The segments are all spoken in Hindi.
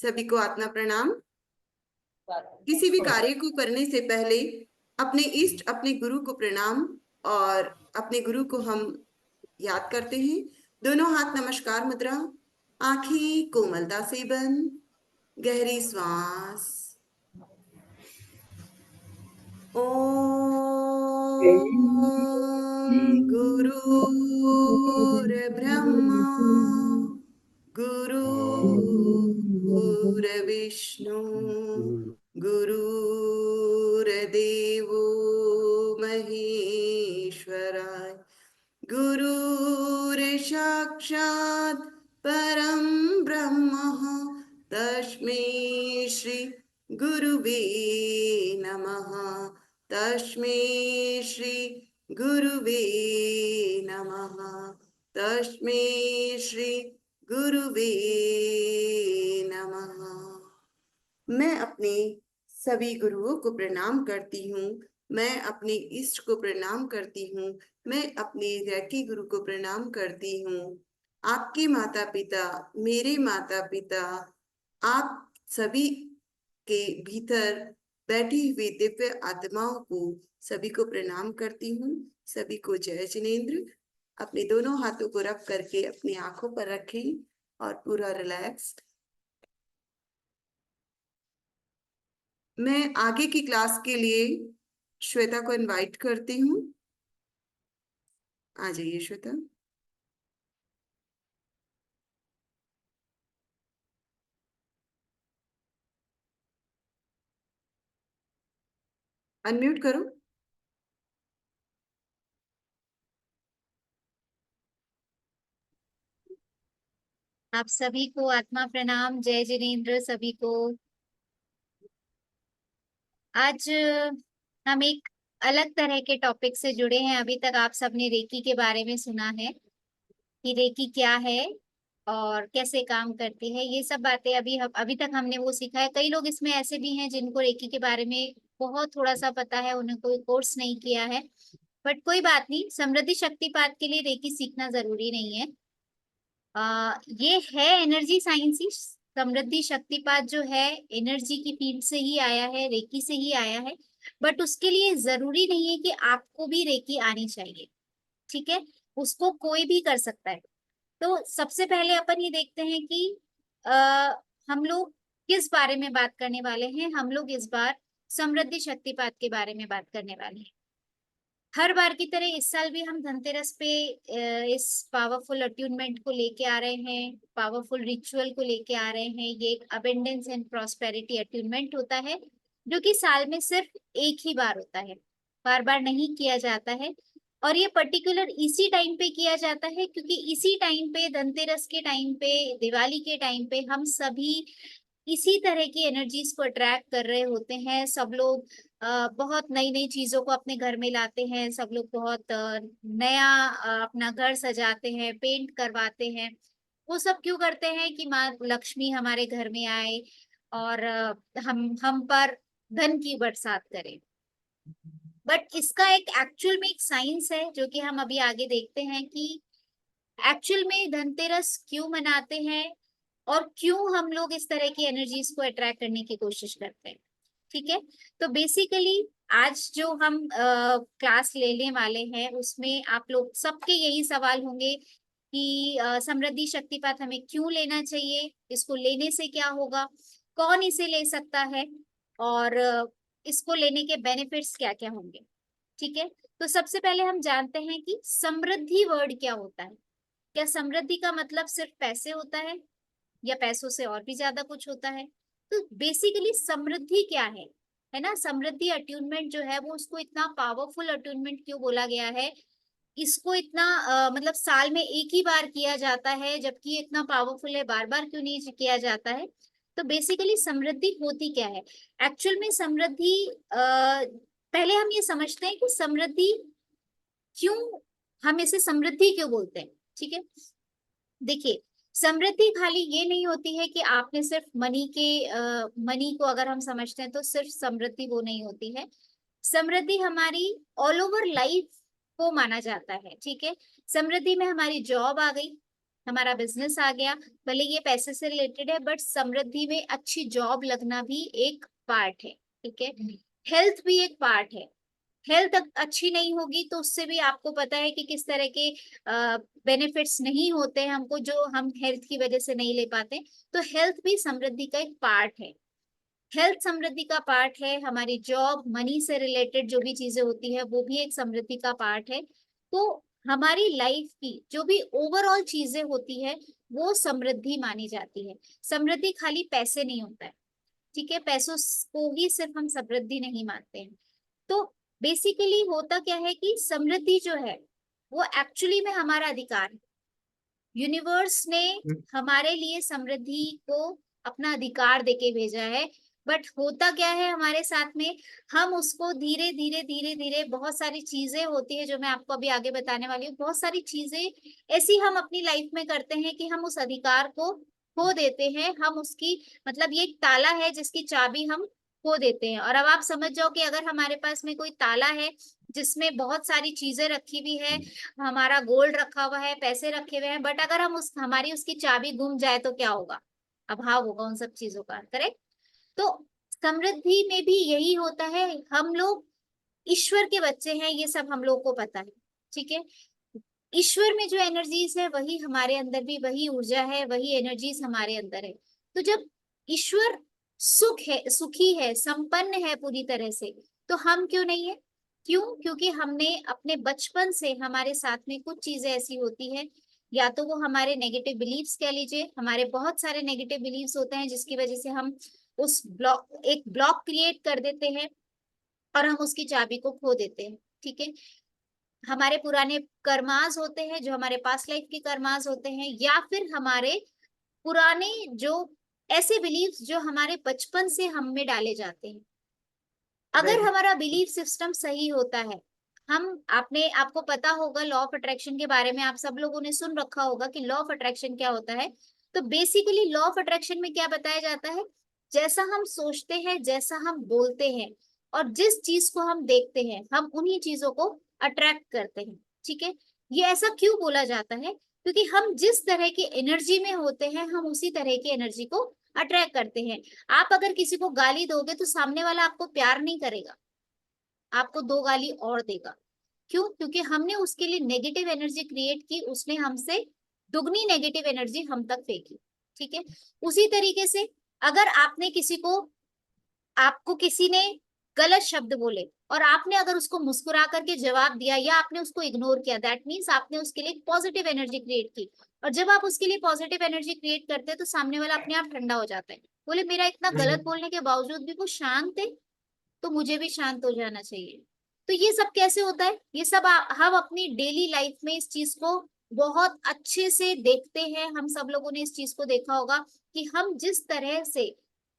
सभी को आत्मा प्रणाम। किसी भी कार्य को करने से पहले अपने इष्ट, अपने गुरु को प्रणाम और अपने गुरु को हम याद करते हैं। दोनों हाथ नमस्कार मुद्रा, आंखें कोमलता से बंद, गहरी श्वास। ओम गुरुर्ब्रह्मा गुरुर्विष्णु गुरुर्देवो महेश्वराय गुरुर्साक्षात् परं ब्रह्म तस्मै श्री गुरुवे नमः। तस्मै श्री गुरुवे नमः। तस्मै श्री गुरुवे नमः। मैं अपने सभी गुरुओं को प्रणाम करती हूँ। मैं अपने इष्ट को प्रणाम करती हूँ। मैं अपने रैकी गुरु को प्रणाम करती हूँ। आपके माता पिता, मेरे माता पिता, आप सभी के भीतर बैठी हुई दिव्य आत्माओं को सभी को प्रणाम करती हूँ। सभी को जय जिनेन्द्र। अपने दोनों हाथों को रख करके अपनी आंखों पर रखें और पूरा रिलैक्स। मैं आगे की क्लास के लिए श्वेता को इनवाइट करती हूँ। आ जाइए श्वेता। अनम्यूट करो। आप सभी को आत्मा प्रणाम, जय जिनेन्द्र सभी को। आज हम एक अलग तरह के टॉपिक से जुड़े हैं। अभी तक आप सबने रेकी के बारे में सुना है कि रेकी क्या है और कैसे काम करती है। ये सब बातें अभी तक हमने वो सीखा है। कई लोग इसमें ऐसे भी हैं जिनको रेकी के बारे में बहुत थोड़ा सा पता है, उन्हें कोई कोर्स नहीं किया है। बट कोई बात नहीं, समृद्धि शक्तिपात के लिए रेकी सीखना जरूरी नहीं है। ये है एनर्जी साइंस ही। समृद्धि शक्तिपात जो है एनर्जी की फील्ड से ही आया है, रेकी से ही आया है। बट उसके लिए जरूरी नहीं है कि आपको भी रेकी आनी चाहिए। ठीक है, उसको कोई भी कर सकता है। तो सबसे पहले अपन ये देखते हैं कि आ, हम लोग किस बारे में बात करने वाले हैं। हम लोग इस बार समृद्धि शक्तिपात के बारे में बात करने वाले हैं। हर बार की तरह इस साल भी हम धनतेरस पे इस पावरफुल अट्यूनमेंट को लेके आ रहे हैं, पावरफुल रिचुअल को लेके आ रहे हैं। ये एक अबेंडेंस एंड प्रॉस्पेरिटी अट्यूनमेंट होता है जो कि साल में सिर्फ एक ही बार होता है, बार बार नहीं किया जाता है। और ये पर्टिकुलर इसी टाइम पे किया जाता है क्योंकि इसी टाइम पे, धनतेरस के टाइम पे, दिवाली के टाइम पे हम सभी इसी तरह की एनर्जीज को अट्रैक्ट कर रहे होते हैं। सब लोग बहुत नई नई चीजों को अपने घर में लाते हैं। सब लोग बहुत नया अपना घर सजाते हैं, पेंट करवाते हैं। वो सब क्यों करते हैं कि माँ लक्ष्मी हमारे घर में आए और हम पर धन की बरसात करें। बट इसका एक एक्चुअल में एक साइंस है जो कि हम अभी आगे देखते हैं कि एक्चुअल में धनतेरस क्यों मनाते हैं और क्यों हम लोग इस तरह की एनर्जीज को अट्रैक्ट करने की कोशिश करते हैं। ठीक है, तो बेसिकली आज जो हम क्लास लेने वाले हैं उसमें आप लोग सबके यही सवाल होंगे कि समृद्धि शक्तिपात हमें क्यों लेना चाहिए, इसको लेने से क्या होगा, कौन इसे ले सकता है और इसको लेने के बेनिफिट्स क्या क्या होंगे। ठीक है, तो सबसे पहले हम जानते हैं कि समृद्धि वर्ड क्या होता है। क्या समृद्धि का मतलब सिर्फ पैसे होता है या पैसों से और भी ज्यादा कुछ होता है। तो बेसिकली समृद्धि क्या है ना। समृद्धि अट्यूनमेंट जो है वो उसको इतना पावरफुल अट्यूनमेंट क्यों बोला गया है, इसको इतना मतलब साल में एक ही बार किया जाता है जबकि इतना पावरफुल है, बार बार क्यों नहीं किया जाता है। तो बेसिकली समृद्धि होती क्या है। एक्चुअल में समृद्धि पहले हम ये समझते हैं कि समृद्धि क्यों, हम इसे समृद्धि क्यों बोलते हैं। ठीक है, देखिए समृद्धि खाली ये नहीं होती है कि आपने सिर्फ मनी को अगर हम समझते हैं तो सिर्फ समृद्धि वो नहीं होती है। समृद्धि हमारी ऑल ओवर लाइफ को माना जाता है। ठीक है, समृद्धि में हमारी जॉब आ गई, हमारा बिजनेस आ गया, भले ये पैसे से रिलेटेड है, बट समृद्धि में अच्छी जॉब लगना भी एक पार्ट है। ठीक है, हेल्थ भी एक पार्ट है। हेल्थ अच्छी नहीं होगी तो उससे भी आपको पता है कि किस तरह के बेनिफिट्स नहीं होते हैं हमको, जो हम हेल्थ की वजह से नहीं ले पाते। तो हेल्थ भी समृद्धि का एक पार्ट है। हेल्थ समृद्धि का पार्ट है। हमारी जॉब, मनी से रिलेटेड जो भी चीजें होती है वो भी एक समृद्धि का पार्ट है। तो हमारी लाइफ की जो भी ओवरऑल चीजें होती है वो समृद्धि मानी जाती है। समृद्धि खाली पैसे नहीं होता है। ठीक है, पैसों को ही सिर्फ हम समृद्धि नहीं मानते हैं। तो बेसिकली होता क्या है कि समृद्धि जो है वो एक्चुअली में हमारा अधिकार है। यूनिवर्स ने हमारे लिए समृद्धि को अपना अधिकार देके भेजा है। बट होता क्या है हमारे साथ में, हम उसको धीरे धीरे धीरे धीरे, बहुत सारी चीजें होती है जो मैं आपको अभी आगे बताने वाली हूँ, बहुत सारी चीजें ऐसी हम अपनी लाइफ में करते हैं कि हम उस अधिकार को खो देते हैं। हम उसकी, मतलब ये एक ताला है जिसकी चाबी हम खो देते हैं। और अब आप समझ जाओ कि अगर हमारे पास में कोई ताला है जिसमें बहुत सारी चीजें रखी हुई है, हमारा गोल्ड रखा हुआ है, पैसे रखे हुए हैं, बट अगर हम उस हमारी उसकी चाबी गुम जाए तो क्या होगा? अभाव होगा उन सब चीजों का। करेक्ट। तो समृद्धि में भी यही होता है। हम लोग ईश्वर के बच्चे हैं, ये सब हम लोग को पता है। ठीक है, ईश्वर में जो एनर्जीज है वही हमारे अंदर भी, वही ऊर्जा है, वही एनर्जीज हमारे अंदर है। तो जब ईश्वर सुख है, सुखी है, संपन्न है पूरी तरह से, तो हम क्यों नहीं है? क्यों? क्योंकि हमने अपने बचपन से, हमारे साथ में कुछ चीजें ऐसी होती है, या तो वो हमारे नेगेटिव बिलीव्स कह लीजिए, हमारे बहुत सारे नेगेटिव बिलीव्स होते हैं जिसकी वजह से हम उस ब्लॉक, एक ब्लॉक क्रिएट कर देते हैं और हम उसकी चाबी को खो देते हैं। ठीक है, हमारे पुराने कर्मास होते हैं, जो हमारे पास्ट लाइफ के कर्मास होते हैं, या फिर हमारे पुराने जो ऐसे बिलीव्स जो हमारे बचपन से हम में डाले जाते हैं। अगर राइट। हमारा बिलीफ सिस्टम सही होता है, हम, आपने, आपको पता होगा लॉ ऑफ अट्रैक्शन के बारे में, आप सब लोगों ने सुन रखा होगा कि लॉ ऑफ अट्रैक्शन क्या होता है। तो बेसिकली लॉ ऑफ अट्रैक्शन में क्या बताया जाता है, जैसा हम सोचते हैं, जैसा हम बोलते हैं, और जिस चीज को हम देखते हैं, हम उन्हीं चीजों को अट्रैक्ट करते हैं। ठीक है, ये ऐसा क्यों बोला जाता है? क्योंकि हम जिस तरह की एनर्जी में होते हैं, हम उसी तरह की एनर्जी को अट्रैक्ट करते हैं। आप अगर किसी को गाली दोगे तो सामने वाला आपको प्यार नहीं करेगा, आपको दो गाली और देगा। क्यों? क्योंकि हमने उसके लिए नेगेटिव एनर्जी क्रिएट की, उसने हमसे दुगनी नेगेटिव एनर्जी हम तक फेंकी। ठीक है, उसी तरीके से अगर आपने किसी को, आपको किसी ने गलत शब्द बोले और आपने अगर उसको मुस्कुरा करके जवाब दिया या आपने उसको इग्नोर किया, दैट मीन्स आपने उसके लिए पॉजिटिव एनर्जी क्रिएट की। और जब आप उसके लिए पॉजिटिव एनर्जी क्रिएट करते हैं तो सामने वाला अपने आप ठंडा हो जाता है। बोले मेरा इतना गलत बोलने के बावजूद भी वो शांत है, तो मुझे भी शांत हो जाना चाहिए। तो ये सब कैसे होता है? ये सब हम अपनी डेली लाइफ में इस चीज को बहुत अच्छे से देखते हैं। हम सब लोगों ने इस चीज को देखा होगा कि हम जिस तरह से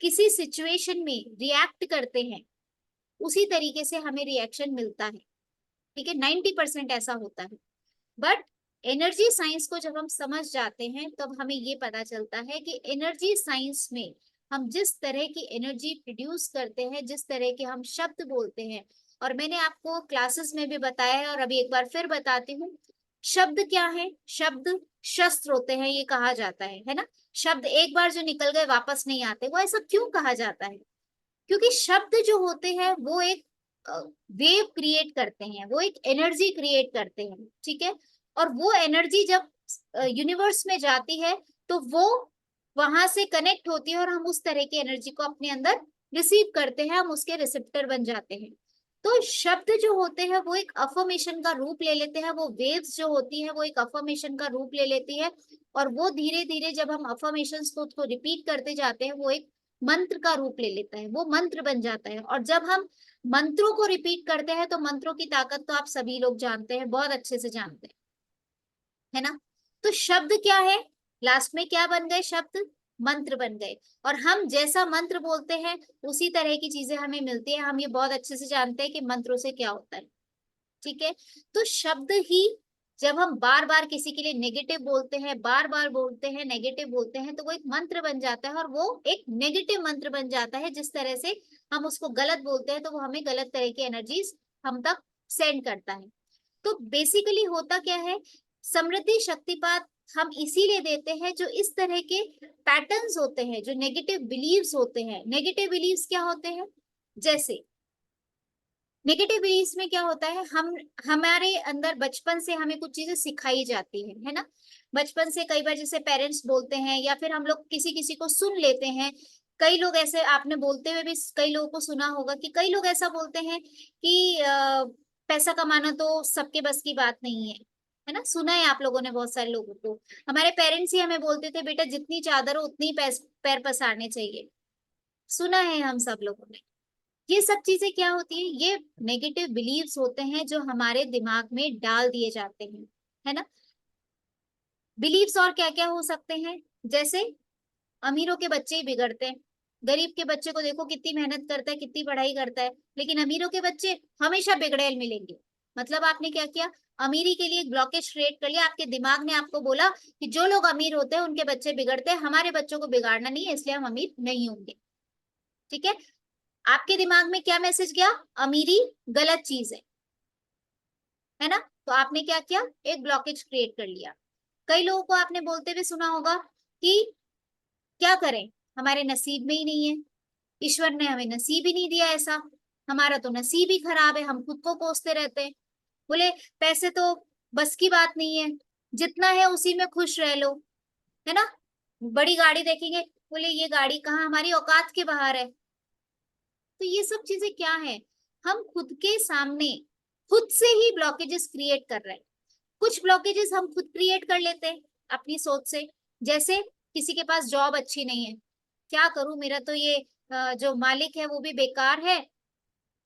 किसी सिचुएशन में रिएक्ट करते हैं, उसी तरीके से हमें रिएक्शन मिलता है। ठीक है, 90% ऐसा होता है। बट एनर्जी साइंस को जब हम समझ जाते हैं तब हमें ये पता चलता है कि एनर्जी साइंस में हम जिस तरह की एनर्जी प्रोड्यूस करते हैं, जिस तरह के हम शब्द बोलते हैं, और मैंने आपको क्लासेस में भी बताया है और अभी एक बार फिर बताती हूँ, शब्द क्या है? शब्द शस्त्र होते हैं, ये कहा जाता है ना। शब्द एक बार जो निकल गए वापस नहीं आते। वो ऐसा क्यों कहा जाता है? क्योंकि शब्द जो होते हैं वो एक वेव क्रिएट करते हैं, वो एक एनर्जी क्रिएट करते हैं। ठीक है, और वो एनर्जी जब यूनिवर्स में जाती है तो वो वहां से कनेक्ट होती है और हम उस तरह की एनर्जी को अपने अंदर रिसीव करते हैं, हम उसके रिसेप्टर बन जाते हैं। तो शब्द जो होते हैं वो एक अफर्मेशन का रूप ले लेते हैं, वो वेव्स जो होती है वो एक अफर्मेशन का रूप ले लेती है। और वो धीरे धीरे जब हम अफर्मेशन को रिपीट करते जाते हैं, वो एक मंत्र का रूप ले लेता है, वो मंत्र बन जाता है। और जब हम मंत्रों को रिपीट करते हैं तो मंत्रों की ताकत तो आप सभी लोग जानते हैं, बहुत अच्छे से जानते हैं, है ना। तो शब्द क्या है? लास्ट में क्या बन गए? शब्द मंत्र बन गए। और हम जैसा मंत्र बोलते हैं उसी तरह की चीजें हमें मिलती है। हम ये बहुत अच्छे से जानते हैं कि मंत्रों से क्या होता है। ठीक है, तो शब्द ही, जब हम बार बार किसी के लिए नेगेटिव बोलते हैं, बार बार बोलते हैं, नेगेटिव बोलते हैं, तो वो एक मंत्र बन जाता है और वो एक नेगेटिव मंत्र बन जाता है। जिस तरह से हम उसको गलत बोलते हैं तो वो हमें गलत तरह की एनर्जीज हम तक सेंड करता है। तो बेसिकली होता क्या है, समृद्धि शक्तिपात हम इसीलिए देते हैं जो इस तरह के पैटर्न्स होते हैं, जो नेगेटिव बिलीव्स होते हैं। नेगेटिव बिलीव्स क्या होते हैं? जैसे नेगेटिव बिलीव्स में क्या होता है, हम हमारे अंदर बचपन से हमें कुछ चीजें सिखाई जाती है ना। बचपन से कई बार जैसे पेरेंट्स बोलते हैं या फिर हम लोग किसी किसी को सुन लेते हैं। कई लोग ऐसे, आपने बोलते हुए भी कई लोगों को सुना होगा कि कई लोग ऐसा बोलते हैं कि पैसा कमाना तो सबके बस की बात नहीं है ना। सुना है आप लोगों ने बहुत सारे लोगों को। हमारे पेरेंट्स ही हमें बोलते थे, बेटा जितनी चादर हो उतनी पैर पसारने चाहिए। सुना है हम सब लोगों ने। ये सब चीजें क्या होती है? ये नेगेटिव बिलीव्स होते हैं जो हमारे दिमाग में डाल दिए जाते हैं, है ना। बिलीव्स और क्या क्या हो सकते हैं? जैसे अमीरों के बच्चे ही बिगड़ते हैं। गरीब के बच्चे को देखो कितनी मेहनत करता है, कितनी पढ़ाई करता है, लेकिन अमीरों के बच्चे हमेशा बिगड़ेल मिलेंगे। मतलब आपने क्या किया? अमीरी के लिए एक ब्लॉकेज क्रिएट कर लिया। आपके दिमाग ने आपको बोला कि जो लोग अमीर होते हैं उनके बच्चे बिगड़ते हैं, हमारे बच्चों को बिगाड़ना नहीं है, इसलिए हम अमीर नहीं होंगे। ठीक है। आपके दिमाग में क्या मैसेज गया? अमीरी गलत चीज है ना। तो आपने क्या किया? एक ब्लॉकेज क्रिएट कर लिया। कई लोगों को आपने बोलते हुए सुना होगा कि क्या करें, हमारे नसीब में ही नहीं है, ईश्वर ने हमें नसीब ही नहीं दिया ऐसा, हमारा तो नसीब ही खराब है, हम खुद को कोसते रहते हैं। बोले पैसे तो बस की बात नहीं है, जितना है उसी में खुश रह लो, है ना। बड़ी गाड़ी देखेंगे, बोले ये गाड़ी कहाँ, हमारी औकात के बाहर है। तो ये सब चीजें क्या है? हम खुद के सामने खुद से ही ब्लॉकेजेस क्रिएट कर रहे हैं। कुछ ब्लॉकेजेस हम खुद क्रिएट कर लेते हैं अपनी सोच से। जैसे किसी के पास जॉब अच्छी नहीं है, क्या करूं, मेरा तो ये जो मालिक है वो भी बेकार है,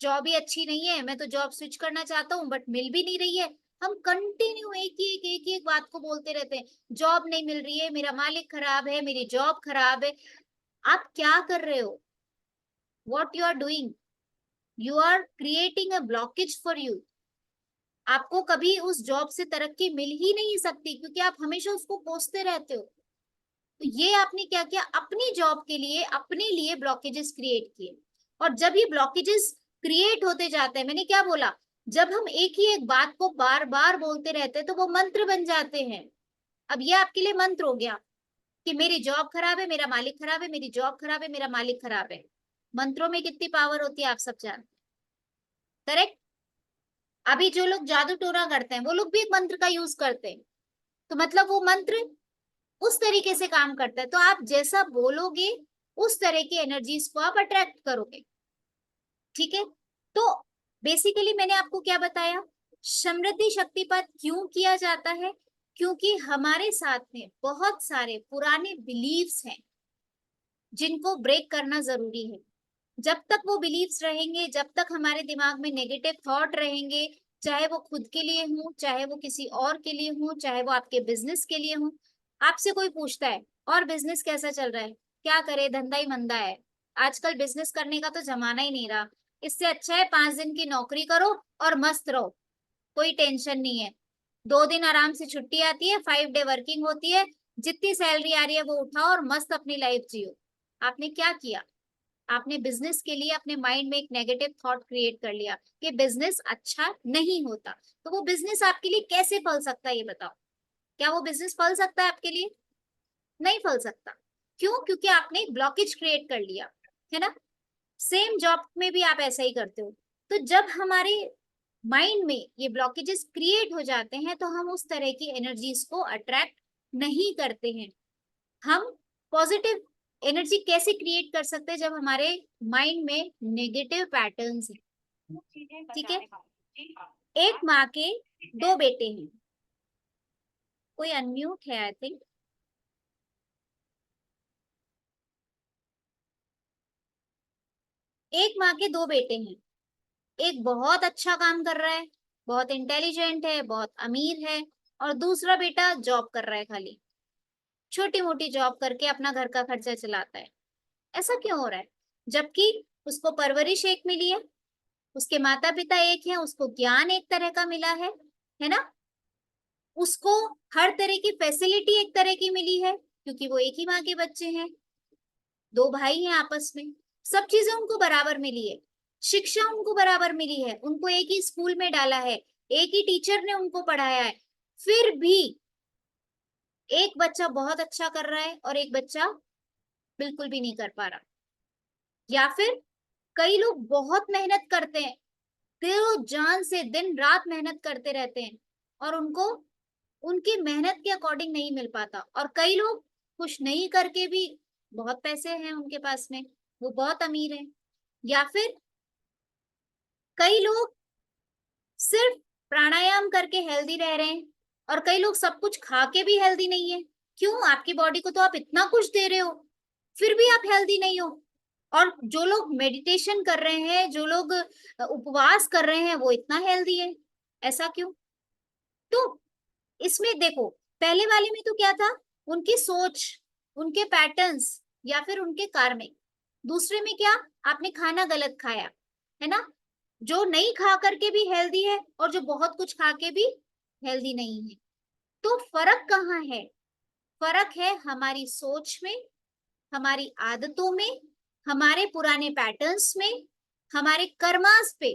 जॉब ही अच्छी नहीं है, मैं तो जॉब स्विच करना चाहता हूँ बट मिल भी नहीं रही है। हम कंटिन्यू एक ही एक बात को बोलते रहते हैं, जॉब नहीं मिल रही है, मेरा मालिक खराब है, मेरी जॉब खराब है। आप क्या कर रहे हो? What you are doing? You are creating a blockage for you. आपको कभी उस जॉब से तरक्की मिल ही नहीं सकती क्योंकि आप हमेशा उसको कोसते रहते हो। तो ये आपने क्या किया? अपनी जॉब के लिए, अपने लिए ब्लॉकेजेस क्रिएट किए। और जब ये ब्लॉकेजेस क्रिएट होते जाते हैं, मैंने क्या बोला, जब हम एक ही एक बात को बार बार बोलते रहते हैं तो वो मंत्र बन जाते हैं। अब ये आपके लिए मंत्र हो गया कि मेरी जॉब खराब है, मेरा मालिक खराब है, मेरी जॉब खराब है, मेरा मालिक खराब है। मंत्रों में कितनी पावर होती है आप सब जानते, करेक्ट। अभी जो लोग जादू टोना करते हैं वो लोग भी एक मंत्र का यूज करते हैं। तो मतलब वो मंत्र उस तरीके से काम करता है। तो आप जैसा बोलोगे उस तरह की एनर्जीज को आप अट्रैक्ट करोगे। ठीक है। तो बेसिकली मैंने आपको क्या बताया, समृद्धि शक्तिपात क्यों किया जाता है? क्योंकि हमारे साथ में बहुत सारे पुराने बिलीव्स हैं जिनको ब्रेक करना जरूरी है। जब तक वो बिलीव्स रहेंगे, जब तक हमारे दिमाग में नेगेटिव थॉट रहेंगे, चाहे वो खुद के लिए हो, चाहे वो किसी और के लिए हो, चाहे वो आपके बिजनेस के लिए हो। आपसे कोई पूछता है और बिजनेस कैसा चल रहा है, क्या करे, धंधा ही मंदा है, आजकल बिजनेस करने का तो जमाना ही नहीं रहा, इससे अच्छा है 5 दिन की नौकरी करो और मस्त रहो, कोई टेंशन नहीं है, 2 दिन आराम से छुट्टी आती है, 5 डे वर्किंग होती है, जितनी सैलरी आ रही है वो उठाओ और मस्त अपनी लाइफ जियो। आपने क्या किया? आपने बिजनेस के लिए अपने माइंड में एक नेगेटिव थॉट क्रिएट कर लिया कि बिजनेस अच्छा नहीं होता। तो वो बिजनेस आपके लिए कैसे फल सकता है ये बताओ? क्या वो बिजनेस फल सकता है आपके लिए? नहीं फल सकता। क्यों? क्योंकि आपने एक ब्लॉकेज क्रिएट कर लिया, है ना। सेम जॉब में भी आप ऐसा ही करते हो। तो जब हमारे माइंड में ये ब्लॉकेजेस क्रिएट हो जाते हैं तो हम उस तरह की एनर्जीज को अट्रैक्ट नहीं करते हैं। हम पॉजिटिव एनर्जी कैसे क्रिएट कर सकते हैं जब हमारे माइंड में नेगेटिव पैटर्न्स हैं? ठीक है। एक माँ के 2 बेटे हैं। कोई अनम्यूट है आई थिंक। एक माँ के 2 बेटे हैं। एक बहुत अच्छा काम कर रहा है, बहुत इंटेलिजेंट है, बहुत अमीर है, और दूसरा बेटा जॉब कर रहा है, खाली छोटी मोटी जॉब करके अपना घर का खर्चा चलाता है। ऐसा क्यों हो रहा है? जबकि उसको परवरिश एक मिली है, उसके माता पिता एक हैं, उसको ज्ञान एक तरह का मिला है ना। उसको हर तरह की फैसिलिटी एक तरह की मिली है क्योंकि वो एक ही माँ के बच्चे हैं, 2 भाई हैं आपस में, सब चीजें उनको बराबर मिली है। शिक्षा उनको बराबर मिली है, उनको एक ही स्कूल में डाला है, एक ही टीचर ने उनको पढ़ाया है। फिर भी एक बच्चा बहुत अच्छा कर रहा है और एक बच्चा बिल्कुल भी नहीं कर पा रहा। या फिर कई लोग बहुत मेहनत करते हैं, दिलो जान से दिन रात मेहनत करते रहते हैं और उनको उनकी मेहनत के अकॉर्डिंग नहीं मिल पाता। और कई लोग कुछ नहीं करके भी बहुत पैसे हैं उनके पास में, वो बहुत अमीर हैं। या फिर कई लोग सिर्फ प्राणायाम करके हेल्दी रह रहे हैं और कई लोग सब कुछ खा के भी हेल्दी नहीं है। क्यों? आपकी बॉडी को तो आप इतना कुछ दे रहे हो, फिर भी आप हेल्दी नहीं हो। और जो लोग मेडिटेशन कर रहे हैं, जो लोग उपवास कर रहे हैं, वो इतना हेल्दी है। ऐसा क्यों? तो इसमें देखो, पहले वाले में तो क्या था, उनकी सोच, उनके पैटर्न्स या फिर उनके कार्मिक। दूसरे में क्या, आपने खाना गलत खाया, है ना? जो नहीं खा करके भी हेल्दी है और जो बहुत कुछ खा के भी हेल्दी नहीं है। तो फर्क कहाँ है? फर्क है हमारी सोच में, हमारी आदतों में, हमारे पुराने पैटर्न्स में, हमारे कर्मास पे।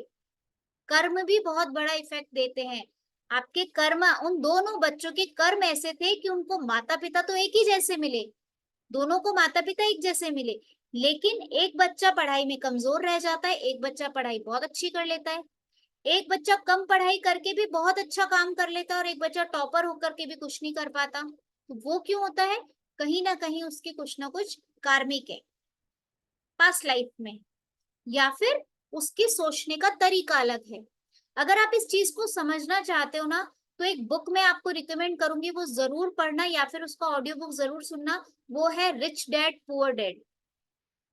कर्म भी बहुत बड़ा इफेक्ट देते हैं। आपके कर्म, उन दोनों बच्चों के कर्म ऐसे थे कि उनको माता पिता तो एक ही जैसे मिले, दोनों को माता पिता एक जैसे मिले, लेकिन एक बच्चा पढ़ाई में कमजोर रह जाता है, एक बच्चा पढ़ाई बहुत अच्छी कर लेता है। एक बच्चा कम पढ़ाई करके भी बहुत अच्छा काम कर लेता है और एक बच्चा टॉपर होकर के भी कुछ नहीं कर पाता। तो वो क्यों होता है? कहीं ना कहीं उसके कुछ ना कुछ कार्मिक है पास्ट लाइफ में, या फिर उसके सोचने का तरीका अलग है। अगर आप इस चीज को समझना चाहते हो ना, तो एक बुक मैं आपको रिकमेंड करूंगी, वो जरूर पढ़ना या फिर उसका ऑडियो बुक जरूर सुनना। वो है रिच डैड पुअर डैड।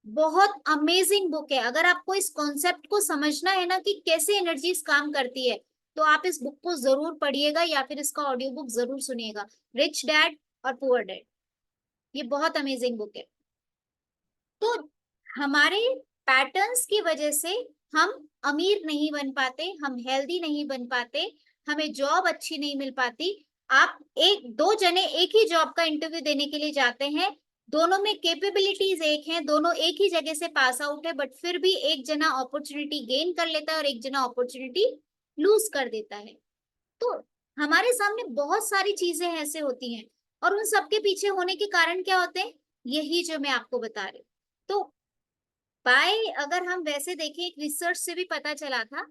बहुत अमेजिंग बुक है। अगर आपको इस कॉन्सेप्ट को समझना है ना कि कैसे एनर्जीज काम करती है, तो आप इस बुक को जरूर पढ़िएगा या फिर इसका ऑडियो बुक जरूर सुनिएगा, रिच डैड और पुअर डैड। ये बहुत अमेजिंग बुक है। तो हमारे पैटर्न्स की वजह से हम अमीर नहीं बन पाते, हम हेल्दी नहीं बन पाते, हमें जॉब अच्छी नहीं मिल पाती। आप एक दो जने एक ही जॉब का इंटरव्यू देने के लिए जाते हैं, दोनों में कैपेबिलिटीज एक हैं, दोनों एक ही जगह से पास आउट है, बट फिर भी एक जना अपॉर्चुनिटी गेन कर लेता है और एक जना अपॉर्चुनिटी लूज कर देता है। तो हमारे सामने बहुत सारी चीजें ऐसे होती हैं और उन सबके पीछे होने के कारण क्या होते हैं, यही जो मैं आपको बता रही हूँ। तो बाय अगर हम वैसे देखें, एक रिसर्च से भी पता चला था,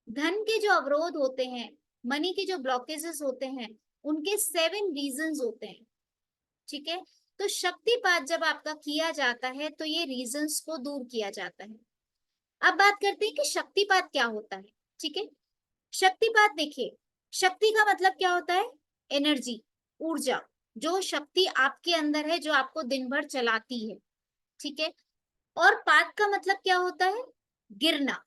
धन के जो अवरोध होते हैं, मनी के जो ब्लॉकेजेस होते हैं, उनके 7 रीजंस होते हैं। ठीक है? तो शक्तिपात जब आपका किया जाता है तो ये रीजंस को दूर किया जाता है। अब बात करते हैं कि शक्तिपात क्या होता है। ठीक है? शक्तिपात देखिए, शक्ति का मतलब क्या होता है? एनर्जी, ऊर्जा, जो शक्ति आपके अंदर है, जो आपको दिन भर चलाती है। ठीक है? और पात का मतलब क्या होता है? गिरना।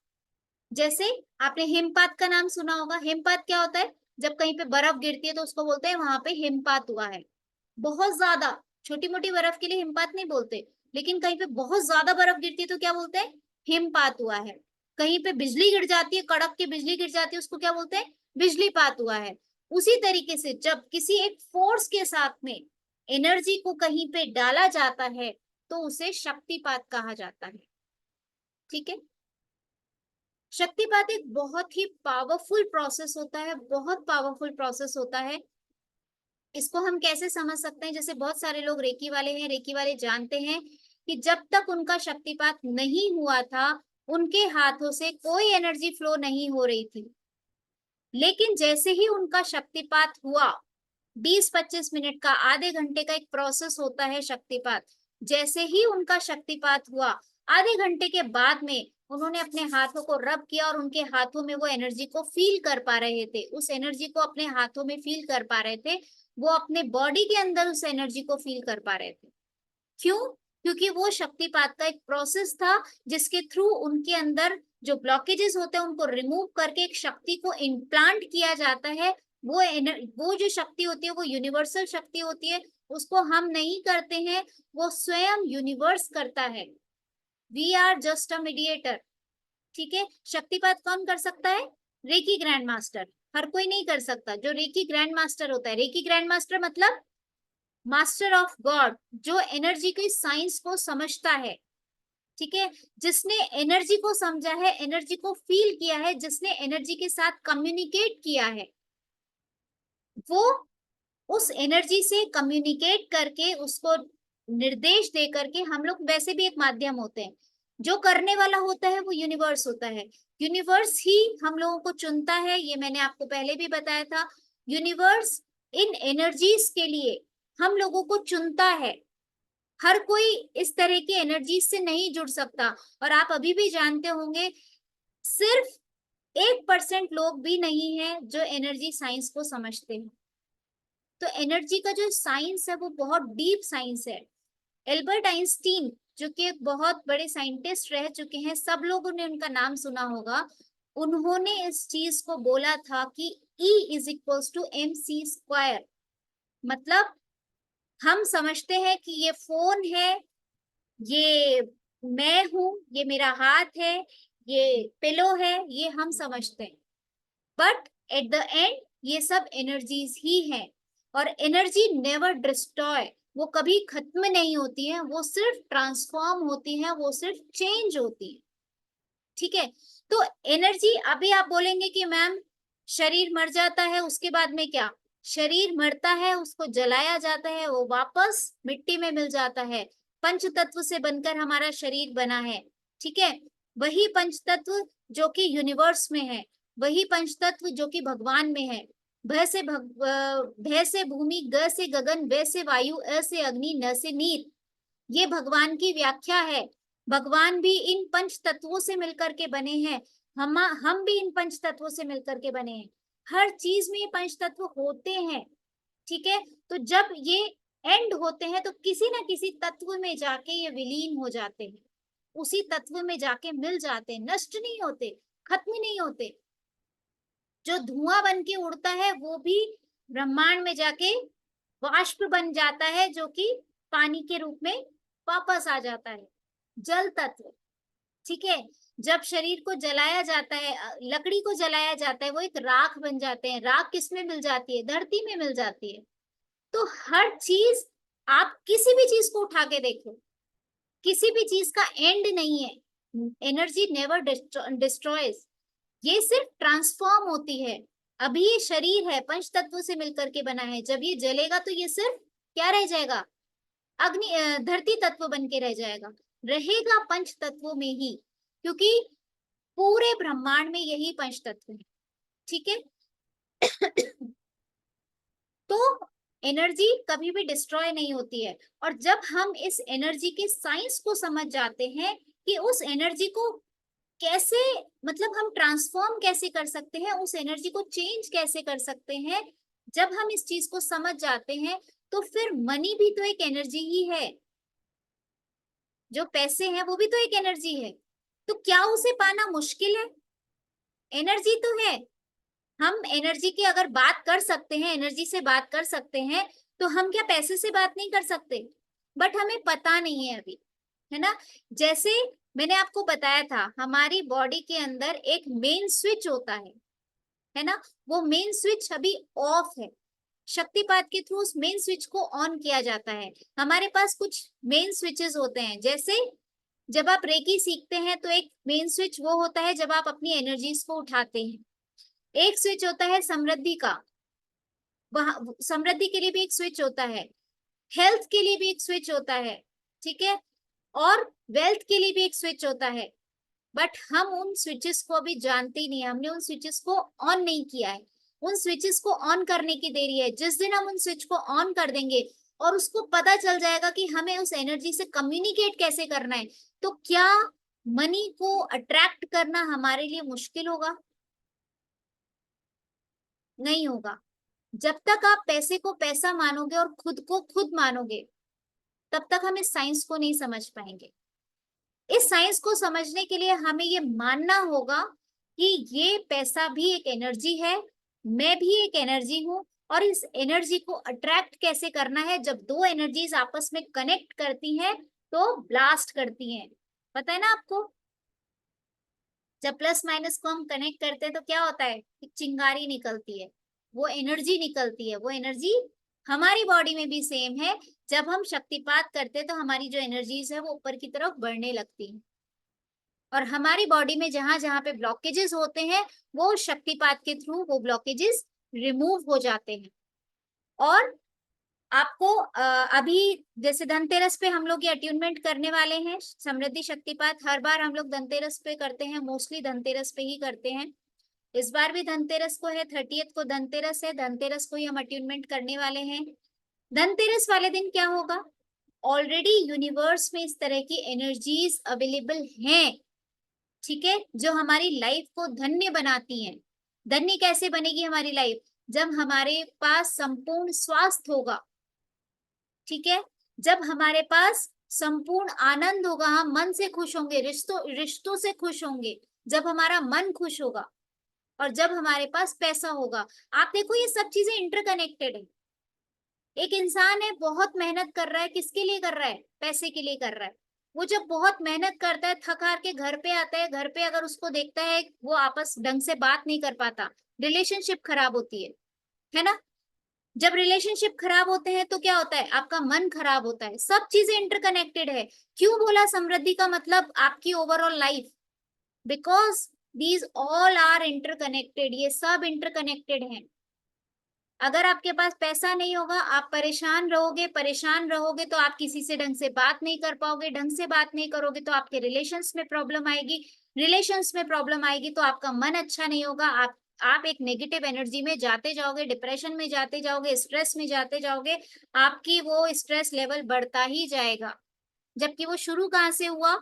जैसे आपने हिमपात का नाम सुना होगा। हिमपात क्या होता है? जब कहीं पे बर्फ गिरती है तो उसको बोलते हैं वहां पे हिमपात हुआ है। बहुत ज्यादा छोटी मोटी बर्फ के लिए हिमपात नहीं बोलते, लेकिन कहीं पे बहुत ज्यादा बर्फ गिरती है तो क्या बोलते हैं? हिमपात हुआ है। कहीं पे बिजली गिर जाती है, कड़क की बिजली गिर जाती है, उसको क्या बोलते हैं? बिजलीपात हुआ है। उसी तरीके से जब किसी एक फोर्स के साथ में एनर्जी को कहीं पे डाला जाता है तो उसे शक्तिपात कहा जाता है। ठीक है? शक्तिपात एक बहुत ही पावरफुल प्रोसेस होता है, बहुत पावरफुल प्रोसेस होता है। इसको हम कैसे समझ सकते हैं? जैसे बहुत सारे लोग रेकी वाले हैं, रेकी वाले जानते हैं कि जब तक उनका शक्तिपात नहीं हुआ था, उनके हाथों से कोई एनर्जी फ्लो नहीं हो रही थी। लेकिन जैसे ही उनका शक्तिपात हुआ, 20-25 मिनट का, आधे घंटे का एक प्रोसेस होता है शक्तिपात। जैसे ही उनका शक्तिपात हुआ, आधे घंटे के बाद में उन्होंने अपने हाथों को रब किया और उनके हाथों में वो एनर्जी को फील कर पा रहे थे, उस एनर्जी को अपने हाथों में फील कर पा रहे थे, वो अपने बॉडी के अंदर उस एनर्जी को फील कर पा रहे थे। क्यों? क्योंकि वो शक्तिपात का एक प्रोसेस था जिसके थ्रू उनके अंदर जो ब्लॉकेजेस होते हैं उनको रिमूव करके एक शक्ति को इम्प्लांट किया जाता है। वो जो शक्ति होती है वो यूनिवर्सल शक्ति होती है, उसको हम नहीं करते हैं, वो स्वयं यूनिवर्स करता है। We are just a mediator. ठीक है? शक्तिपात कौन कर सकता है? Reiki grand master. हर कोई नहीं कर सकता। जो रेकी ग्रैंड मास्टर होता है, रेकी ग्रैंड मास्टर मतलब मास्टर ऑफ गॉड, जो एनर्जी की साइंस को समझता है। ठीक है? जिसने एनर्जी को समझा है, एनर्जी को फील किया है, जिसने एनर्जी के साथ कम्युनिकेट किया है, वो उस एनर्जी से कम्युनिकेट करके, उसको निर्देश दे करके, हम लोग वैसे भी एक माध्यम होते हैं, जो करने वाला होता है वो यूनिवर्स होता है। यूनिवर्स ही हम लोगों को चुनता है, ये मैंने आपको पहले भी बताया था। यूनिवर्स इन एनर्जीज के लिए हम लोगों को चुनता है। हर कोई इस तरह की एनर्जीज से नहीं जुड़ सकता। और आप अभी भी जानते होंगे, सिर्फ 1% लोग भी नहीं है जो एनर्जी साइंस को समझते हैं। तो एनर्जी का जो साइंस है वो बहुत डीप साइंस है। एल्बर्ट आइंस्टीन, जो कि एक बहुत बड़े साइंटिस्ट रह चुके हैं, सब लोगों ने उनका नाम सुना होगा। उन्होंने इस चीज को बोला था कि E = mc²। मतलब हम समझते हैं कि ये फोन है, ये मैं हूं, ये मेरा हाथ है, ये पिलो है, ये हम समझते हैं। बट एट द एंड ये सब एनर्जीज ही हैं। और एनर्जी नेवर डिस्ट्रॉय, वो कभी खत्म नहीं होती है, वो सिर्फ ट्रांसफॉर्म होती है, वो सिर्फ चेंज होती है। ठीक है। तो एनर्जी, अभी आप बोलेंगे कि मैम शरीर मर जाता है उसके बाद में क्या? शरीर मरता है, उसको जलाया जाता है, वो वापस मिट्टी में मिल जाता है। पंच तत्व से बनकर हमारा शरीर बना है। ठीक है। वही पंच तत्व जो कि यूनिवर्स में है, वही पंच तत्व जो कि भगवान में है। भय से भूमि, ग से गगन, व से वायु, अ से अग्नि, न से नीर। ये भगवान की व्याख्या है। भगवान भी इन पंच तत्वों से मिलकर के बने हैं। हम भी इन पंच तत्वों से मिलकर के बने हैं। हर चीज में ये पंच तत्व होते हैं। ठीक है। तो जब ये एंड होते हैं तो किसी ना किसी तत्व में जाके ये विलीन हो जाते हैं, उसी तत्व में जाके मिल जाते हैं, नष्ट नहीं होते, खत्म नहीं होते। जो धुआं बन के उड़ता है वो भी ब्रह्मांड में जाके वाष्प बन जाता है, जो कि पानी के रूप में वापस आ जाता है, जल तत्व। ठीक है। जब शरीर को जलाया जाता है, लकड़ी को जलाया जाता है, वो एक राख बन जाते हैं। राख किसमें मिल जाती है? धरती में मिल जाती है। तो हर चीज, आप किसी भी चीज को उठा के देखो, किसी भी चीज का एंड नहीं है। एनर्जी नेवर डिस्ट्रॉयज, ये सिर्फ ट्रांसफॉर्म होती है। अभी ये शरीर है, पंच तत्वों से मिलकर के बना है, जब ये जलेगा तो ये सिर्फ क्या रह जाएगा? धरती तत्व बन के रह जाएगा, रहेगा पंच तत्वों में ही, क्योंकि पूरे ब्रह्मांड में यही पंच तत्व है। ठीक है। तो एनर्जी कभी भी डिस्ट्रॉय नहीं होती है। और जब हम इस एनर्जी के साइंस को समझ जाते हैं कि उस एनर्जी को कैसे, मतलब हम ट्रांसफॉर्म कैसे कर सकते हैं, उस एनर्जी को चेंज कैसे कर सकते हैं, जब हम इस चीज को समझ जाते हैं, तो फिर मनी भी तो एक एनर्जी ही है। जो पैसे हैं वो भी तो एक एनर्जी है। तो क्या उसे पाना मुश्किल है? एनर्जी तो है। हम एनर्जी की अगर बात कर सकते हैं, एनर्जी से बात कर सकते हैं, तो हम क्या पैसे से बात नहीं कर सकते? बट हमें पता नहीं है अभी, है ना। जैसे मैंने आपको बताया था, हमारी बॉडी के अंदर एक मेन स्विच होता है ना। वो मेन स्विच अभी ऑफ है। शक्तिपात के थ्रू उस मेन स्विच को ऑन किया जाता है। हमारे पास कुछ मेन स्विचेस होते हैं, जैसे जब आप रेकी सीखते हैं तो एक मेन स्विच वो होता है जब आप अपनी एनर्जीज को उठाते हैं। एक स्विच होता है समृद्धि का, वहां समृद्धि के लिए भी एक स्विच होता है, हेल्थ के लिए भी एक स्विच होता है। ठीक है। और वेल्थ के लिए भी एक स्विच होता है। बट हम उन स्विचेस को अभी जानते ही नहीं है, हमने उन स्विचेस को ऑन नहीं किया है। उन स्विचेस को ऑन करने की देरी है। जिस दिन हम उन स्विच को ऑन कर देंगे और उसको पता चल जाएगा कि हमें उस एनर्जी से कम्युनिकेट कैसे करना है, तो क्या मनी को अट्रैक्ट करना हमारे लिए मुश्किल होगा? नहीं होगा। जब तक आप पैसे को पैसा मानोगे और खुद को खुद मानोगे, तब तक हम इस साइंस को नहीं समझ पाएंगे। इस साइंस को समझने के लिए हमें ये मानना होगा कि ये पैसा भी एक एनर्जी है, मैं भी एक एनर्जी हूँ। और इस एनर्जी को अट्रैक्ट कैसे करना है, जब दो एनर्जीज आपस में कनेक्ट करती हैं तो ब्लास्ट करती हैं। पता है ना आपको? जब प्लस माइनस को हम कनेक्ट करते हैं तो क्या होता है? एक चिंगारी निकलती है, वो एनर्जी निकलती है। वो एनर्जी हमारी बॉडी में भी सेम है। जब हम शक्तिपात करते हैं तो हमारी जो एनर्जीज है वो ऊपर की तरफ बढ़ने लगती है। और हमारी बॉडी में जहां जहां पे ब्लॉकेजेस होते हैं, वो शक्तिपात के थ्रू वो ब्लॉकेजेस रिमूव हो जाते हैं। और आपको अभी जैसे धनतेरस पे हम लोग ये अट्यूनमेंट करने वाले हैं, समृद्धि शक्तिपात हर बार हम लोग धनतेरस पे करते हैं, मोस्टली धनतेरस पे ही करते हैं। इस बार भी धनतेरस को है, 30th को धनतेरस है, धनतेरस को ही हम अट्यूनमेंट करने वाले हैं। धनतेरस वाले दिन क्या होगा, ऑलरेडी यूनिवर्स में इस तरह की एनर्जीज अवेलेबल हैं, ठीक है, जो हमारी लाइफ को धन्य बनाती हैं। धन्य कैसे बनेगी हमारी लाइफ, जब हमारे पास संपूर्ण स्वास्थ्य होगा, ठीक है, जब हमारे पास संपूर्ण आनंद होगा, हम मन से खुश होंगे, रिश्तों रिश्तों से खुश होंगे, जब हमारा मन खुश होगा, और जब हमारे पास पैसा होगा। आप देखो ये सब चीजें इंटरकनेक्टेड है। एक इंसान है, बहुत मेहनत कर रहा है, किसके लिए कर रहा है, पैसे के लिए कर रहा है। वो जब बहुत मेहनत करता है, थक हार के घर पे आता है, घर पे अगर उसको देखता है वो आपस ढंग से बात नहीं कर पाता, रिलेशनशिप खराब होती है ना। जब रिलेशनशिप खराब होते हैं तो क्या होता है, आपका मन खराब होता है। सब चीजें इंटरकनेक्टेड है। क्यों बोला समृद्धि का मतलब आपकी overall life, because these all are interconnected, ये सब इंटरकनेक्टेड हैं। अगर आपके पास पैसा नहीं होगा, आप परेशान रहोगे, परेशान रहोगे तो आप किसी से ढंग से बात नहीं कर पाओगे, ढंग से बात नहीं करोगे तो आपके रिलेशंस में प्रॉब्लम आएगी, रिलेशंस में प्रॉब्लम आएगी तो आपका मन अच्छा नहीं होगा, आप एक नेगेटिव एनर्जी में जाते जाओगे, डिप्रेशन में जाते जाओगे, स्ट्रेस में जाते जाओगे, आपकी वो स्ट्रेस लेवल बढ़ता ही जाएगा। जबकि वो शुरू कहाँ से हुआ,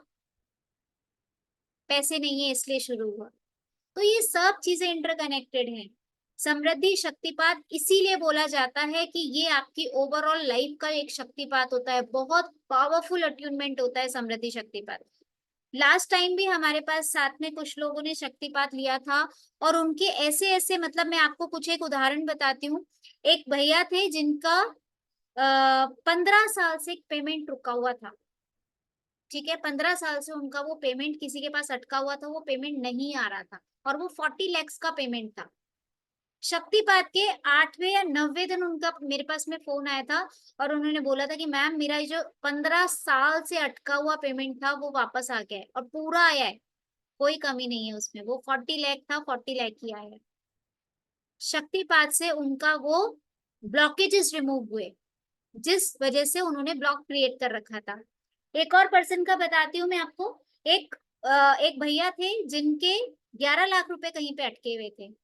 पैसे नहीं है इसलिए शुरू हुआ। तो ये सब चीजें इंटरकनेक्टेड हैं। समृद्धि शक्तिपात इसीलिए बोला जाता है कि ये आपकी ओवरऑल लाइफ का एक शक्तिपात होता है, बहुत पावरफुल अट्यूनमेंट होता है समृद्धि शक्तिपात। लास्ट टाइम भी हमारे पास साथ में कुछ लोगों ने शक्तिपात लिया था, और उनके ऐसे ऐसे, मतलब मैं आपको कुछ एक उदाहरण बताती हूँ। एक भैया थे जिनका 15 साल से पेमेंट रुका हुआ था, ठीक है, 15 साल से उनका वो पेमेंट किसी के पास अटका हुआ था, वो पेमेंट नहीं आ रहा था, और वो 40 lakhs का पेमेंट था। शक्तिपात के 8वें या 9वें दिन उनका मेरे पास में फोन आया था, और उन्होंने बोला था कि मैम मेरा ये जो 15 साल से अटका हुआ पेमेंट था वो वापस आ गया है, और पूरा आया है, कोई कमी नहीं है उसमें, वो 40 लाख था, 40 लाख ही आया है। शक्तिपात से उनका वो ब्लॉकेजेस रिमूव हुए, जिस वजह से उन्होंने ब्लॉक क्रिएट कर रखा था। एक और पर्सन का बताती हूँ मैं आपको। एक भैया थे जिनके 11 लाख रुपए कहीं पे अटके हुए थे।